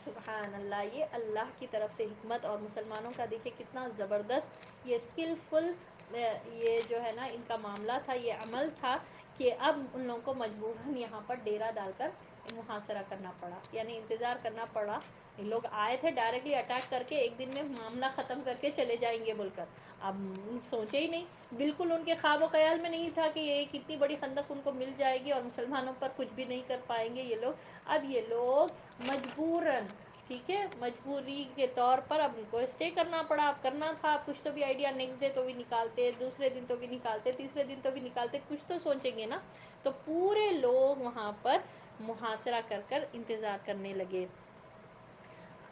سبحان اللہ, یہ اللہ کی طرف سے حکمت, اور مسلمانوں کا دیکھیں کتنا زبردست یہ اسکلفل یہ جو ہے نا ان کا معاملہ تھا, یہ عمل تھا کہ اب ان لوگوں کو مجبوراً یہاں پر ڈیرا ڈال کر محاصرہ کرنا پڑا, یعنی انتظار کرنا پڑا. لوگ آئے تھے ڈائریکٹلی اٹیک کر کے ایک دن میں معاملہ ختم کر کے چلے جائیں گے بول کر, اب سوچے ہی نہیں, بالکل ان کے خواب و خیال میں نہیں تھا کہ یہ اتنی بڑی خندق ان کو مل جائے گی اور مسلمانوں پر کچھ بھی نہیں کر پائیں گے یہ لوگ. اب یہ لوگ مجبوراً, ٹھیک ہے, مجبوری کے طور پر اب ان کو اسٹے کرنا پڑا. اب کرنا تھا کچھ تو بھی آئیڈیا, نیکسٹ ڈے تو بھی نکالتے, دوسرے دن تو بھی نکالتے, تیسرے دن تو بھی نکالتے, کچھ تو سوچیں گے نا. تو پورے لوگ وہاں پر محاصرہ کر کر انتظار کرنے لگے.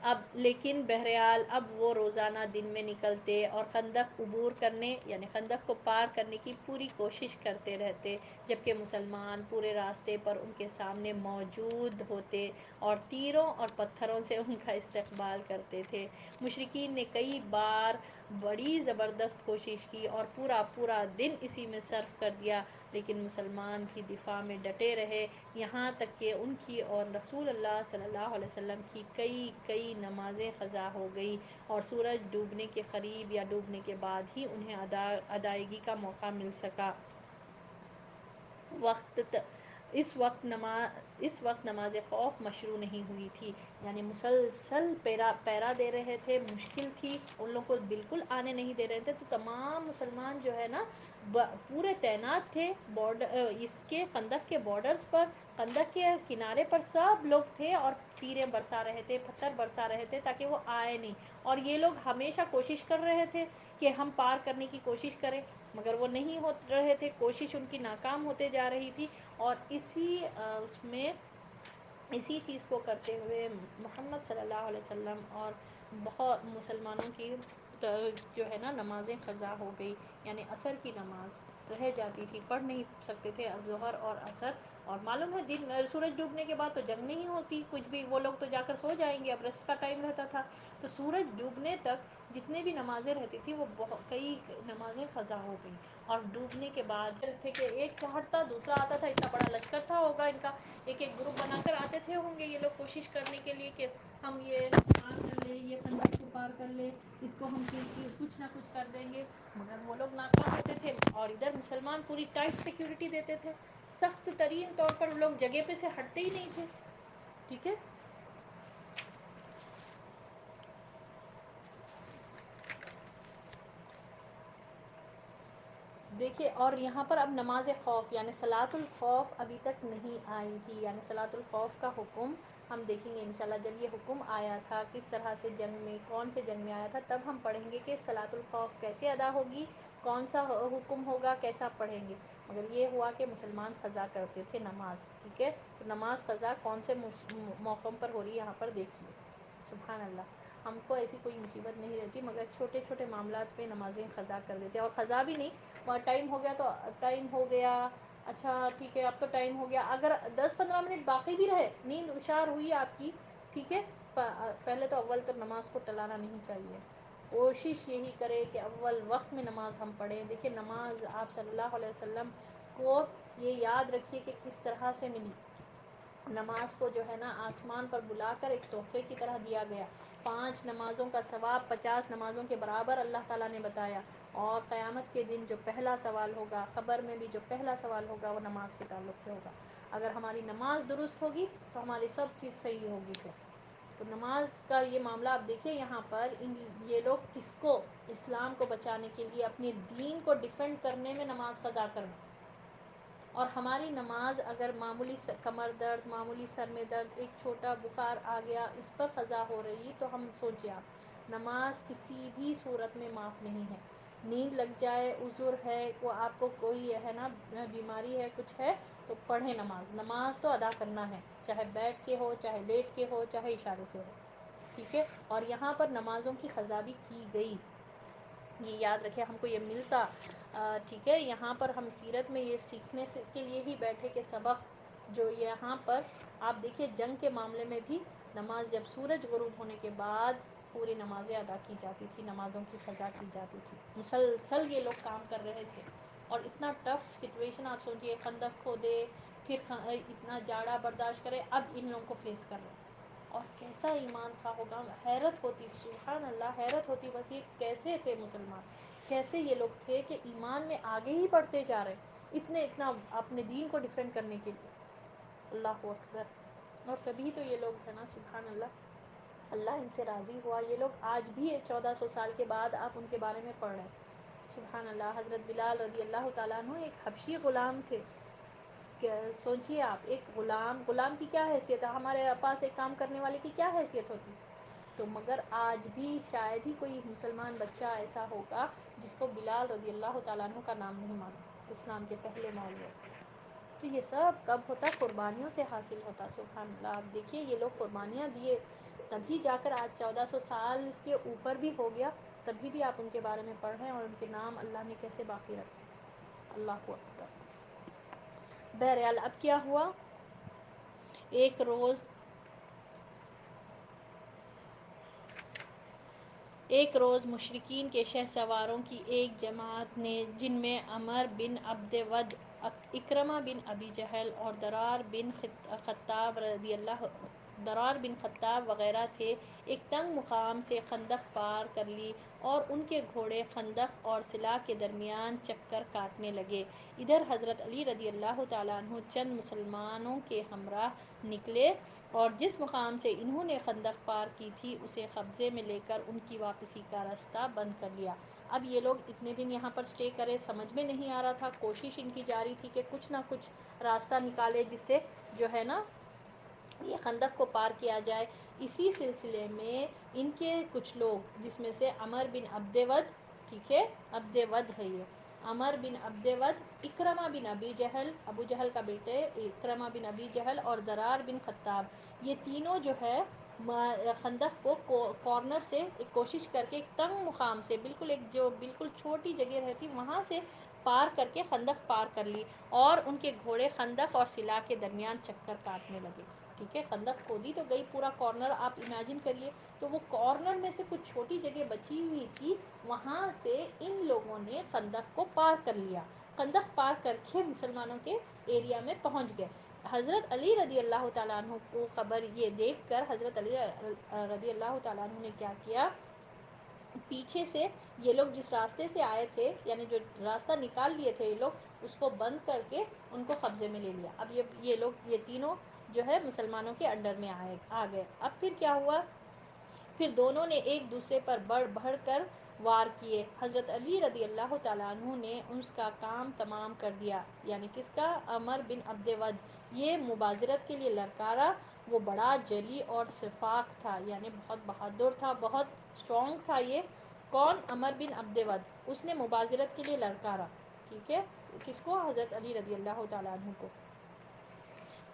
اب لیکن بہرحال اب وہ روزانہ دن میں نکلتے اور خندق عبور کرنے یعنی خندق کو پار کرنے کی پوری کوشش کرتے رہتے, جبکہ مسلمان پورے راستے پر ان کے سامنے موجود ہوتے اور تیروں اور پتھروں سے ان کا استقبال کرتے تھے. مشرکین نے کئی بار بڑی زبردست کوشش کی اور پورا دن اسی میں صرف کر دیا, لیکن مسلمان بھی دفاع میں ڈٹے رہے, یہاں تک کہ ان کی اور رسول اللہ صلی اللہ علیہ وسلم کی کئی نمازیں قضا ہو گئی, اور سورج ڈوبنے کے قریب یا ڈوبنے کے بعد ہی انہیں ادائیگی کا موقع مل سکا. اس وقت نماز خوف مشروع نہیں ہوئی تھی, یعنی مسلسل پیرا دے رہے تھے, مشکل تھی, ان لوگوں کو بالکل آنے نہیں دے رہے تھے. تو تمام مسلمان جو ہے نا پورے تعینات تھے اس کے خندق کے بارڈرز پر, خندق کے کنارے پر سب لوگ تھے, اور تیریں برسا رہے تھے, پتھر برسا رہے تھے تاکہ وہ آئے نہیں. اور یہ لوگ ہمیشہ کوشش کر رہے تھے کہ ہم پار کرنے کی کوشش کریں, مگر وہ نہیں ہو رہے تھے, کوشش ان کی ناکام ہوتے جا رہی تھی. اور اسی چیز کو کرتے ہوئے محمد صلی اللہ علیہ وسلم اور بہت مسلمانوں کی جو ہے نا نمازیں قضا ہو گئی, یعنی عصر کی نماز رہ جاتی تھی, پڑھ نہیں سکتے تھے ظہر اور عصر. اور معلوم ہے دن سورج ڈوبنے کے بعد تو جنگ نہیں ہوتی کچھ بھی, وہ لوگ تو جا کر سو جائیں گے, اب ریسٹ کا ٹائم رہتا تھا. تو سورج ڈوبنے تک جتنے بھی نمازیں رہتی تھی وہ کئی نمازیں قضا ہو گئی. اور ڈوبنے کے بعد تھے کہ ایک ہٹتا دوسرا آتا تھا, اتنا بڑا لشکر تھا ہوگا ان کا, ایک گروپ بنا کر آتے تھے ہوں گے یہ لوگ کوشش کرنے کے لیے کہ ہم یہ پار کر لیں, یہ خندق کو پار کر لیں, اس کو ہم کچھ نہ کچھ کر دیں گے, مگر وہ لوگ ناکام ہوتے تھے. اور ادھر مسلمان پوری ٹائٹ سیکورٹی دیتے تھے, سخت ترین طور پر لوگ جگہ پہ سے ہٹتے ہی نہیں تھے. ٹھیک ہے, دیکھیے, اور یہاں پر اب نماز خوف یعنی صلاۃ الخوف ابھی تک نہیں آئی تھی, یعنی صلاۃ الخوف کا حکم ہم دیکھیں گے انشاءاللہ. جب یہ حکم آیا تھا کس طرح سے جنگ میں, کون سے جنگ میں آیا تھا, تب ہم پڑھیں گے کہ صلاۃ الخوف کیسے ادا ہوگی, کون سا حکم ہوگا, کیسا پڑھیں گے. مگر یہ ہوا کہ مسلمان قضا کرتے تھے نماز. ٹھیک ہے, تو نماز قضا کون سے موقعوں پر ہو رہی ہے یہاں پر دیکھیے. سبحان اللہ, ہم کو ایسی کوئی مصیبت نہیں رہتی, مگر چھوٹے چھوٹے معاملات پہ نمازیں قضا کر دیتے, اور قضا بھی نہیں, ٹائم ہو گیا تو ٹائم ہو گیا, اچھا ٹھیک ہے اب تو ٹائم ہو گیا, اگر 10-15 منٹ باقی بھی رہے, نیند اشار ہوئی آپ کی, ٹھیک ہے, پہلے تو اول تو نماز کو ٹلانا نہیں چاہیے. کوشش یہی کرے کہ اول وقت میں نماز ہم پڑھیں. دیکھیں نماز آپ صلی اللہ علیہ وسلم کو یہ یاد رکھیے کہ کس طرح سے ملی. نماز کو جو ہے نا آسمان پر بلا کر ایک تحفے کی طرح دیا گیا, 5 نمازوں کا ثواب 50 نمازوں کے برابر اللہ تعالیٰ نے بتایا. اور قیامت کے دن جو پہلا سوال ہوگا, قبر میں بھی جو پہلا سوال ہوگا, وہ نماز کے تعلق سے ہوگا. اگر ہماری نماز درست ہوگی تو ہماری سب چیز صحیح ہوگی. پھر تو نماز کا یہ معاملہ آپ دیکھیں یہاں پر یہ لوگ کس کو، اسلام کو بچانے کے لیے، اپنے دین کو ڈیفینڈ کرنے میں نماز قضا کرنا. اور ہماری نماز اگر معمولی کمر درد، معمولی سر میں درد، ایک چھوٹا بخار آ گیا، اس پر قضا ہو رہی، تو ہم سوچیں آپ نماز کسی بھی صورت میں معاف نہیں ہے. نیند لگ جائے، عذر ہے، وہ آپ کو کوئی ہے نا بیماری ہے، کچھ ہے، تو پڑھیں نماز. نماز تو ادا کرنا ہے، چاہے بیٹھ کے ہو، چاہے لیٹ کے ہو، چاہے اشارے سے ہو. ٹھیک ہے. اور یہاں پر نمازوں کی قضا بھی کی گئی، یہ یاد رکھیں، ہم کو یہ ملتا. ٹھیک ہے. یہاں پر ہم سیرت میں یہ سیکھنے کے لیے ہی بیٹھے کہ سبق جو یہاں پر آپ دیکھیں جنگ کے معاملے میں بھی نماز جب سورج غروب ہونے کے بعد پوری نمازیں ادا کی جاتی تھی، نمازوں کی قضا کی جاتی تھی. مسلسل یہ لوگ کام کر رہے تھے، اور اتنا ٹف سچویشن آپ سوچیے، خندق کھودے، پھر اتنا جاڑا برداشت کرے، اب ان لوگوں کو فیس کر رہے ہیں. اور کیسا ایمان تھا ہوگا، حیرت ہوتی، سبحان اللہ، حیرت ہوتی. بس یہ کیسے تھے مسلمان، کیسے یہ لوگ تھے کہ ایمان میں آگے ہی بڑھتے جا رہے اتنا اپنے دین کو ڈیفینڈ کرنے کے لیے. اللہ اکبر. اور کبھی تو یہ لوگ ہے نا سبحان اللہ، اللہ ان سے راضی ہوا. یہ لوگ آج بھی 1400 سال کے بعد آپ ان کے بارے میں پڑھ رہے ہیں. سبحان اللہ. حضرت بلال رضی اللہ تعالیٰ عنہ ایک حبشی غلام تھے. سوچیے آپ، ایک غلام کی کیا حیثیت ہے، ہمارے پاس ایک کام کرنے والے کی کیا حیثیت ہوتی. تو مگر آج بھی شاید ہی کوئی مسلمان بچہ ایسا ہوگا جس کو بلال رضی اللہ تعالیٰ عنہ کا نام نہیں معلوم، اسلام کے پہلے مولوی. تو یہ سب کب ہوتا، قربانیوں سے حاصل ہوتا. سبحان اللہ. آپ دیکھیے یہ لوگ قربانیاں دیے، تبھی جا کر آج 1400 سال کے اوپر بھی ہو گیا، تبھی بھی آپ ان کے بارے میں پڑھ رہے ہیں، اور ان کے نام اللہ نے کیسے باقی رکھے. اللہ کو اکبر. بہرحال اب کیا ہوا، ایک روز مشرکین کے شہ سواروں کی ایک جماعت نے، جن میں عمر بن عبد ود، اکرمہ بن ابی جہل اور ضرار بن خطاب وغیرہ تھے، ایک تنگ مقام سے خندق پار کر لی، اور ان کے گھوڑے خندق اور سلاح کے درمیان چکر کاٹنے لگے. ادھر حضرت علی رضی اللہ تعالیٰ عنہ چند مسلمانوں کے ہمراہ نکلے، اور جس مقام سے انہوں نے خندق پار کی تھی اسے قبضے میں لے کر ان کی واپسی کا راستہ بند کر لیا. اب یہ لوگ اتنے دن یہاں پر سٹے کرے، سمجھ میں نہیں آ رہا تھا، کوشش ان کی جاری تھی کہ کچھ نہ کچھ راستہ نکالے جس سے جو ہے نا یہ خندق کو پار کیا جائے. اسی سلسلے میں ان کے کچھ لوگ، جس میں سے عمر بن عبد ود، ٹھیک ہے، عبد ود ہے یہ، عمر بن عبد ود، اکرمہ بن ابی جہل، ابو جہل کا بیٹے اکرمہ بن ابی جہل، اور ضرار بن خطاب، یہ تینوں جو ہے خندق کو کارنر سے ایک کوشش کر کے ایک تنگ مقام سے، بالکل ایک جو بالکل چھوٹی جگہ رہتی وہاں سے پار کر کے خندق پار کر لی، اور ان کے گھوڑے خندق اور سلاح کے درمیان چکر کاٹنے لگے. ٹھیک ہے. خندق کھودی تو گئی، پورا کارنر آپ امیجن کریے، تو وہ کارنر میں سے کچھ چھوٹی جگہ بچی ہوئی تھی، وہاں سے ان لوگوں نے خندق کو پار کر لیا. خندق پار کر کے مسلمانوں کے ایریا میں پہنچ گئے. حضرت علی رضی اللہ تعالیٰ عنہ کو خبر یہ دیکھ کر حضرت علی رضی اللہ تعالیٰ عنہ نے کیا کیا، پیچھے سے یہ لوگ جس راستے سے آئے تھے، یعنی جو راستہ نکال لیے تھے یہ لوگ، اس کو بند کر کے ان کو قبضے میں لے لیا. اب یہ لوگ، یہ تینوں جو ہے مسلمانوں کے انڈر میں آ گئے. اب پھر کیا ہوا، پھر دونوں نے ایک دوسرے پر بڑھ کر وار کیے. حضرت علی رضی اللہ تعالیٰ عنہ نے اس کا کام تمام کر دیا. یعنی کس کا، عمر بن عبد ود، یہ مبازرت کے لیے لڑکارا، وہ بڑا جری اور شفاق تھا، یعنی بہت بہادر تھا، بہت اسٹرانگ تھا. یہ کون، عمر بن عبد ود، اس نے مبازرت کے لیے لڑکارا. ٹھیک ہے. کس کو، حضرت علی رضی اللہ تعالیٰ عنہ کو.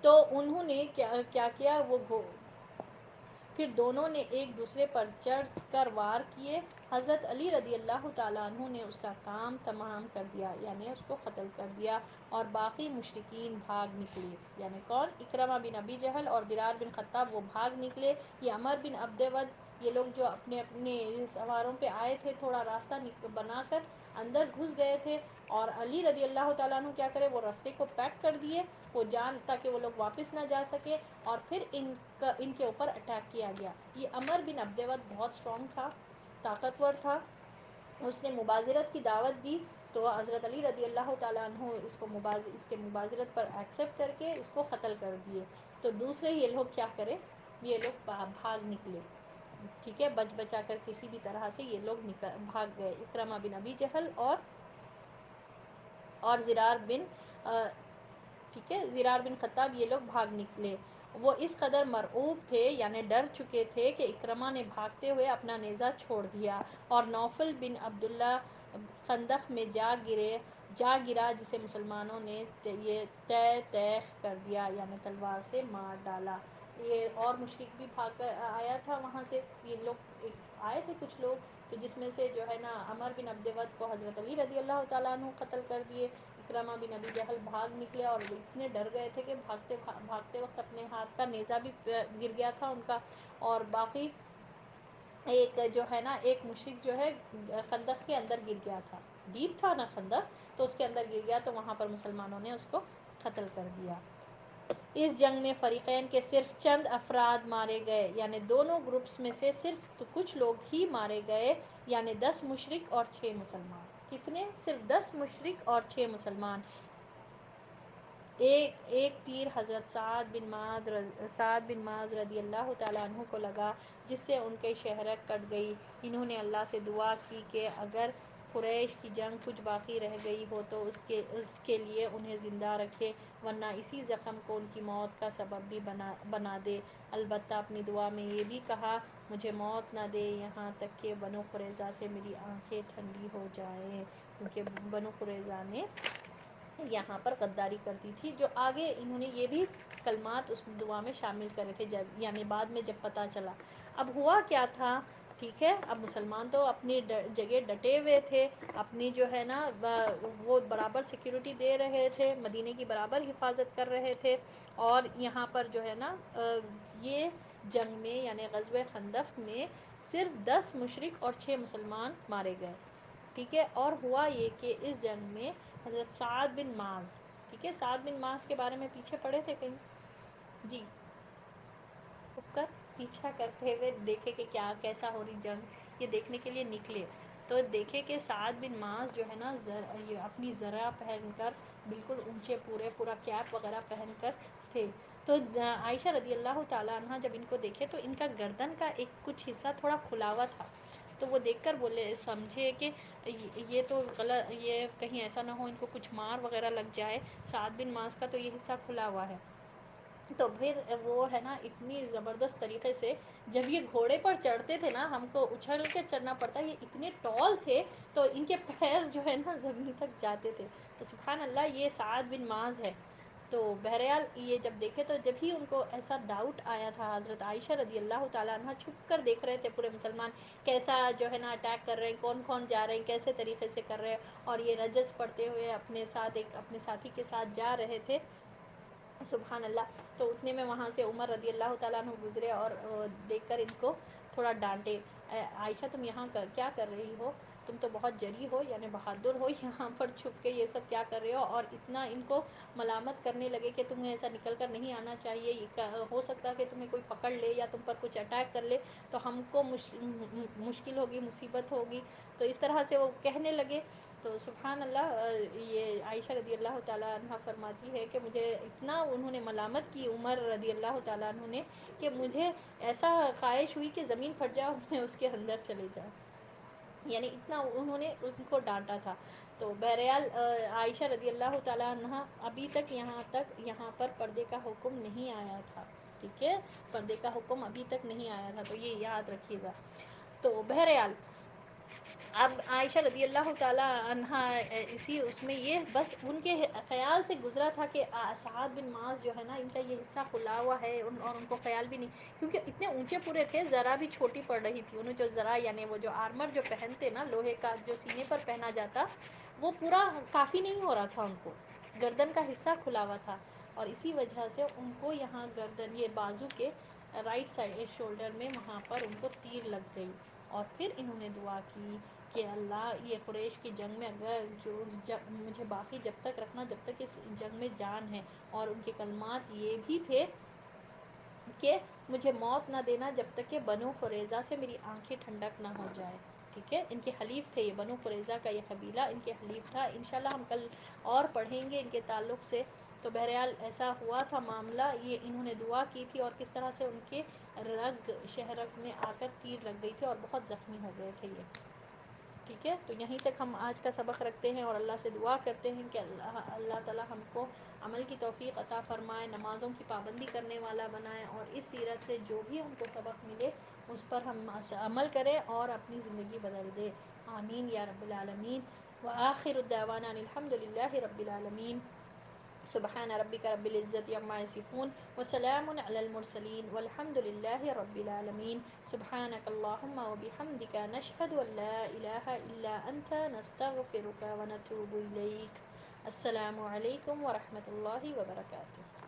تو انہوں نے کیا کیا، پھر دونوں نے ایک دوسرے پر چڑھ کر وار کیے. حضرت علی رضی اللہ تعالیٰ عنہ نے اس کا کام تمام کر دیا، یعنی اس کو قتل کر دیا، اور باقی مشرکین بھاگ نکلے. یعنی کون، اکرمہ بن ابی جہل اور ضرار بن خطاب، وہ بھاگ نکلے. یہ عمر بن عبد ود، یہ لوگ جو اپنے اپنے سواروں پہ آئے تھے، تھوڑا راستہ بنا کر اندر گھس گئے تھے، اور علی رضی اللہ تعالیٰ عنہ کیا کرے، وہ راستے کو پیک کر دیے، وہ تاکہ وہ لوگ واپس نہ جا سکے، اور پھر ان کے اوپر اٹیک کیا گیا. یہ عمر بن عبد ود بہت اسٹرانگ تھا، طاقتور تھا، اس نے مبازرت کی دعوت دی. تو حضرت علی رضی اللہ تعالیٰ عنہ اس کے مبازرت پر ایکسیپٹ کر کے اس کو قتل کر دیے. تو دوسرے یہ لوگ کیا کرے، یہ لوگ بھاگ نکلے، ٹھیک ہے، بچ بچا کر کسی بھی طرح سے یہ لوگ بھاگ گئے، اکرمہ بن ابی جہل اور زرار بن ٹھیک ہے، زرار بن خطاب، یہ لوگ بھاگ نکلے۔ وہ اس قدر مرعوب تھے یعنی ڈر چکے تھے کہ اکرمہ نے بھاگتے ہوئے اپنا نیزہ چھوڑ دیا اور نوفل بن عبداللہ خندق میں جا گرا، جسے مسلمانوں نے یہ تیخ کر دیا یعنی تلوار سے مار ڈالا۔ یہ اور مشرک بھی بھاگ کر آیا تھا وہاں سے، یہ لوگ آئے تھے کچھ لوگ، تو جس میں سے جو ہے نا عمر بن عبد ود کو حضرت علی رضی اللہ تعالیٰ عنہ قتل کر دیے، اکرمہ بن ابی جہل بھاگ نکلے اور اتنے ڈر گئے تھے کہ بھاگتے وقت اپنے ہاتھ کا نیزہ بھی گر گیا تھا ان کا، اور باقی ایک جو ہے نا ایک مشرک جو ہے خندق کے اندر گر گیا تھا، ڈیپ تھا نا خندق، تو اس کے اندر گر گیا، تو وہاں پر مسلمانوں نے اس کو قتل کر دیا۔ اس جنگ میں فریقین کے صرف چند افراد مارے گئے، یعنی دونوں گروپس میں سے صرف کچھ لوگ ہی مارے گئے، یعنی 10 مشرک اور 6 مسلمان۔ کتنے؟ صرف 10 مشرک اور 6 مسلمان۔ ایک تیر حضرت سعد بن معاذ رضی اللہ تعالیٰ عنہ کو لگا، جس سے ان کی شہرت کٹ گئی۔ انہوں نے اللہ سے دعا کی کہ اگر قریش کی جنگ کچھ باقی رہ گئی ہو تو اس کے لیے انہیں زندہ رکھے، ورنہ اسی زخم کو ان کی موت کا سبب بھی بنا دے۔ البتہ اپنی دعا میں یہ بھی کہا، مجھے موت نہ دے یہاں تک کہ بنو قریظہ سے میری آنکھیں ٹھنڈی ہو جائیں، کیونکہ بنو قریظہ نے یہاں پر غداری کر دی تھی، جو آگے انہوں نے یہ بھی کلمات اس دعا میں شامل کرے تھے، یعنی بعد میں جب پتہ چلا۔ اب ہوا کیا تھا، ٹھیک ہے، اب مسلمان تو اپنی جگہ ڈٹے ہوئے تھے، اپنی جو ہے نا وہ برابر سیکیورٹی دے رہے تھے، مدینے کی برابر حفاظت کر رہے تھے، اور یہاں پر جو ہے نا یہ جنگ میں یعنی غزوہ خندق میں صرف 10 مشرک اور 6 مسلمان مارے گئے، ٹھیک ہے۔ اور ہوا یہ کہ اس جنگ میں حضرت سعد بن معاذ، ٹھیک ہے، سعد بن معاذ کے بارے میں پیچھے پڑھے تھے کہیں؟ جی، رک کر پیچھا کرتے ہوئے دیکھے کہ کیسا ہو رہی جنگ، یہ دیکھنے کے لیے نکلے، تو دیکھے کہ سعد بن معاذ جو ہے نا اپنی ذرا پہن کر بالکل اونچے پورا کیپ وغیرہ پہن کر تھے، تو عائشہ رضی اللہ تعالیٰ عنہ جب ان کو دیکھے تو ان کا گردن کا ایک کچھ حصہ تھوڑا کھلا ہوا تھا، تو وہ دیکھ کر بولے، سمجھے کہ یہ تو غلط، یہ کہیں ایسا نہ ہو ان کو کچھ مار وغیرہ لگ جائے، سعد بن معاذ کا تو یہ حصہ کھلا ہوا ہے۔ تو پھر وہ ہے نا اتنی زبردست طریقے سے جب یہ گھوڑے پر چڑھتے تھے نا، ہم کو اچھل کے چڑھنا پڑتا، یہ اتنے ٹال تھے تو ان کے پیر جو ہے نا زمین تک جاتے تھے، تو سبحان اللہ یہ سعد بن معاذ ہے۔ تو بہرحال یہ جب دیکھے تو جب ہی ان کو ایسا ڈاؤٹ آیا تھا، حضرت عائشہ رضی اللہ تعالیٰ عنہ چھپ کر دیکھ رہے تھے پورے مسلمان کیسا جو ہے نا اٹیک کر رہے ہیں، کون کون جا رہے ہیں، کیسے طریقے سے کر رہے ہیں، اور یہ رجس پڑھتے ہوئے اپنے ساتھی کے ساتھ جا رہے تھے، سبحان اللہ۔ تو اتنے میں وہاں سے عمر رضی اللہ تعالیٰ عنہ گزرے اور دیکھ کر ان کو تھوڑا ڈانٹے، عائشہ تم یہاں کیا کر رہی ہو، تم تو بہت جری ہو یعنی بہادر ہو، یہاں پر چھپ کے یہ سب کیا کر رہے ہو، اور اتنا ان کو ملامت کرنے لگے کہ تمہیں ایسا نکل کر نہیں آنا چاہیے، ہو سکتا ہے کہ تمہیں کوئی پکڑ لے یا تم پر کچھ اٹیک کر لے تو ہم کو مشکل ہوگی، مصیبت ہوگی، تو اس طرح سے وہ کہنے لگے۔ تو سبحان اللہ، یہ عائشہ رضی اللہ تعالیٰ عنہ فرماتی ہے کہ مجھے اتنا انہوں نے ملامت کی عمر رضی اللہ تعالیٰ عنہ نے کہ مجھے ایسا خواہش ہوئی کہ زمین پھٹ جاؤ میں اس کے اندر چلے جاؤں، یعنی اتنا انہوں نے ان کو ڈانٹا تھا۔ تو بہرحال عائشہ رضی اللہ تعالیٰ عنہ ابھی تک یہاں پر پردے کا حکم نہیں آیا تھا، ٹھیک ہے، پردے کا حکم ابھی تک نہیں آیا تھا، تو یہ یاد رکھیے گا۔ تو بہرحال اب عائشہ رضی اللہ تعالیٰ عنہ اس میں یہ بس ان کے خیال سے گزرا تھا کہ سعد بن معاذ جو ہے نا ان کا یہ حصہ کھلا ہوا ہے، اور ان کو خیال بھی نہیں، کیونکہ اتنے اونچے پورے تھے، ذرا بھی چھوٹی پڑ رہی تھی انہیں، جو ذرا یعنی وہ جو آرمر جو پہنتے نا لوہے کا جو سینے پر پہنا جاتا، وہ پورا کافی نہیں ہو رہا تھا ان کو، گردن کا حصہ کھلا ہوا تھا، اور اسی وجہ سے ان کو یہاں گردن یہ بازو کے رائٹ سائڈ شولڈر میں وہاں پر ان کو تیر لگ گئی، اور پھر انہوں نے دعا کی کہ اللہ یہ قریش کی جنگ میں اگر مجھے باقی جب تک رکھنا جب تک اس جنگ میں جان ہے، اور ان کے کلمات یہ بھی تھے کہ مجھے موت نہ دینا جب تک کہ بنو قریظہ سے میری آنکھیں ٹھنڈک نہ ہو جائے، ٹھیک ہے، ان کے حلیف تھے، یہ بنو قریظہ کا یہ قبیلہ ان کے حلیف تھا، انشاءاللہ ہم کل اور پڑھیں گے ان کے تعلق سے۔ تو بہرحال ایسا ہوا تھا معاملہ، یہ انہوں نے دعا کی تھی، اور کس طرح سے ان کے رگ شہرگ میں آ کر تیر لگ گئی تھی اور بہت زخمی ہو گئے تھے یہ. ٹھیک ہے، تو یہیں تک ہم آج کا سبق رکھتے ہیں، اور اللہ سے دعا کرتے ہیں کہ اللہ تعالیٰ ہم کو عمل کی توفیق عطا فرمائے، نمازوں کی پابندی کرنے والا بنائے، اور اس سیرت سے جو بھی ہم کو سبق ملے اس پر ہم عمل کریں اور اپنی زندگی بدل دے. آمین یا رب العالمین. وآخر الدعوانا الحمد للہ رب العالمین. سبحان ربک رب العزت عما یصفون وسلام علی المرسلین والحمد للہ رب العالمین. سبحانک اللہم وبحمدک نشہد ان لا الہ الا انت نستغفرک ونتوب الیک. السلام علیکم ورحمۃ اللہ وبرکاتہ.